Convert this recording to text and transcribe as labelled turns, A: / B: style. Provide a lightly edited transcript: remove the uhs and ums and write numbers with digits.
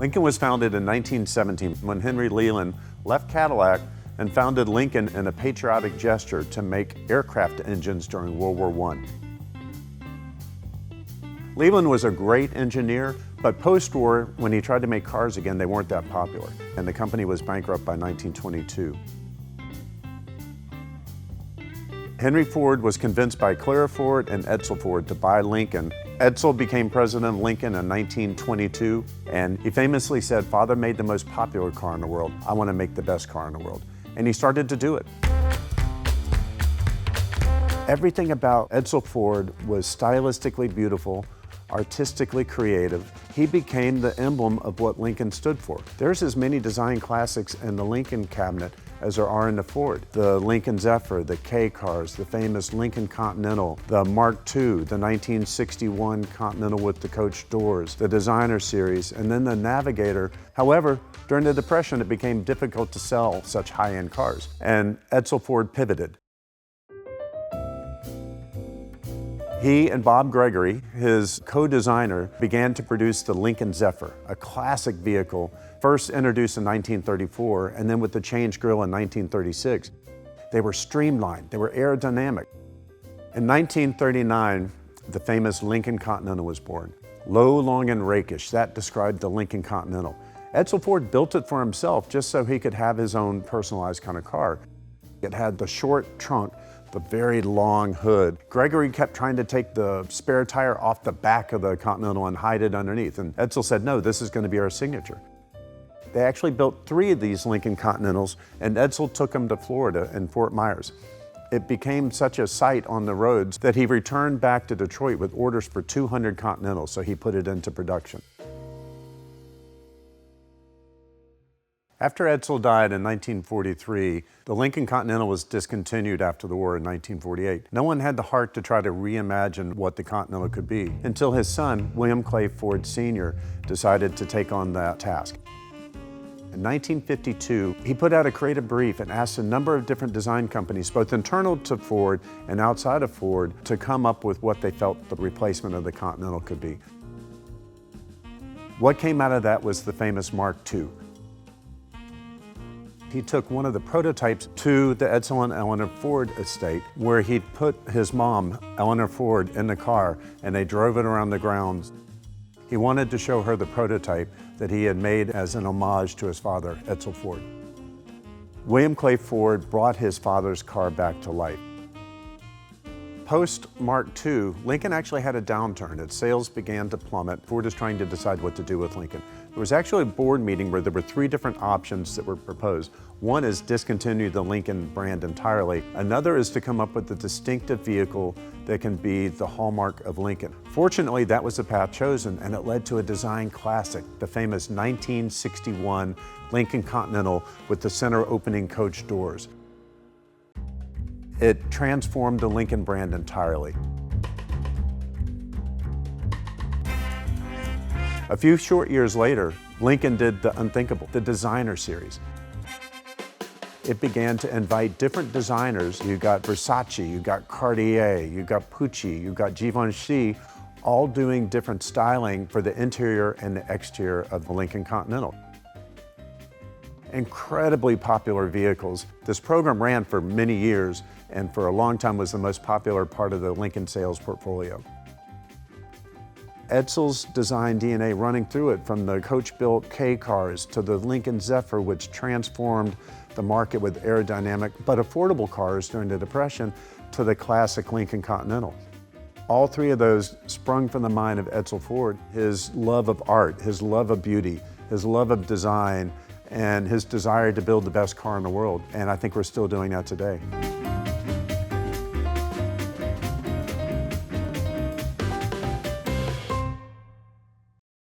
A: Lincoln was founded in 1917 when Henry Leland left Cadillac and founded Lincoln in a patriotic gesture to make aircraft engines during World War I. Leland was a great engineer, but post-war, when he tried to make cars again, they weren't that popular, and the company was bankrupt by 1922. Henry Ford was convinced by Clara Ford and Edsel Ford to buy Lincoln. Edsel became president of Lincoln in 1922, and he famously said, "Father made the most popular car in the world. I want to make the best car in the world." And he started to do it. Everything about Edsel Ford was stylistically beautiful, artistically creative. He became the emblem of what Lincoln stood for. There's as many design classics in the Lincoln cabinet as there are in the Ford. The Lincoln Zephyr, the K cars, the famous Lincoln Continental, the Mark II, the 1961 Continental with the coach doors, the Designer Series, and then the Navigator. However, during the Depression, it became difficult to sell such high-end cars, and Edsel Ford pivoted. He and Bob Gregory, his co-designer, began to produce the Lincoln Zephyr, a classic vehicle, first introduced in 1934, and then with the change grille in 1936. They were streamlined, they were aerodynamic. In 1939, the famous Lincoln Continental was born. Low, long, and rakish, that described the Lincoln Continental. Edsel Ford built it for himself just so he could have his own personalized kind of car. It had the short trunk, the very long hood. Gregory kept trying to take the spare tire off the back of the Continental and hide it underneath, and Edsel said, "No, this is going to be our signature." They actually built 3 of these Lincoln Continentals, and Edsel took them to Florida and Fort Myers. It became such a sight on the roads that he returned back to Detroit with orders for 200 Continentals, so he put it into production. After Edsel died in 1943, the Lincoln Continental was discontinued after the war in 1948. No one had the heart to try to reimagine what the Continental could be until his son, William Clay Ford Sr., decided to take on that task. In 1952, he put out a creative brief and asked a number of different design companies, both internal to Ford and outside of Ford, to come up with what they felt the replacement of the Continental could be. What came out of that was the famous Mark II. He took one of the prototypes to the Edsel and Eleanor Ford estate, where he put his mom, Eleanor Ford, in the car, and they drove it around the grounds. He wanted to show her the prototype that he had made as an homage to his father, Edsel Ford. William Clay Ford brought his father's car back to life. Post Mark II, Lincoln actually had a downturn. Its sales began to plummet. Ford is trying to decide what to do with Lincoln. There was actually a board meeting where there were 3 different options that were proposed. One is discontinue the Lincoln brand entirely. Another is to come up with a distinctive vehicle that can be the hallmark of Lincoln. Fortunately, that was the path chosen, and it led to a design classic, the famous 1961 Lincoln Continental with the center opening coach doors. It transformed the Lincoln brand entirely. A few short years later, Lincoln did the unthinkable, the Designer Series. It began to invite different designers. You got Versace, you got Cartier, you got Pucci, you got Givenchy, all doing different styling for the interior and the exterior of the Lincoln Continental. Incredibly popular vehicles. This program ran for many years and for a long time was the most popular part of the Lincoln sales portfolio. Edsel's design DNA running through it, from the coach-built K cars to the Lincoln Zephyr, which transformed the market with aerodynamic but affordable cars during the Depression, to the classic Lincoln Continental. All 3 of those sprung from the mind of Edsel Ford. His love of art, his love of beauty, his love of design, and his desire to build the best car in the world. And I think we're still doing that today.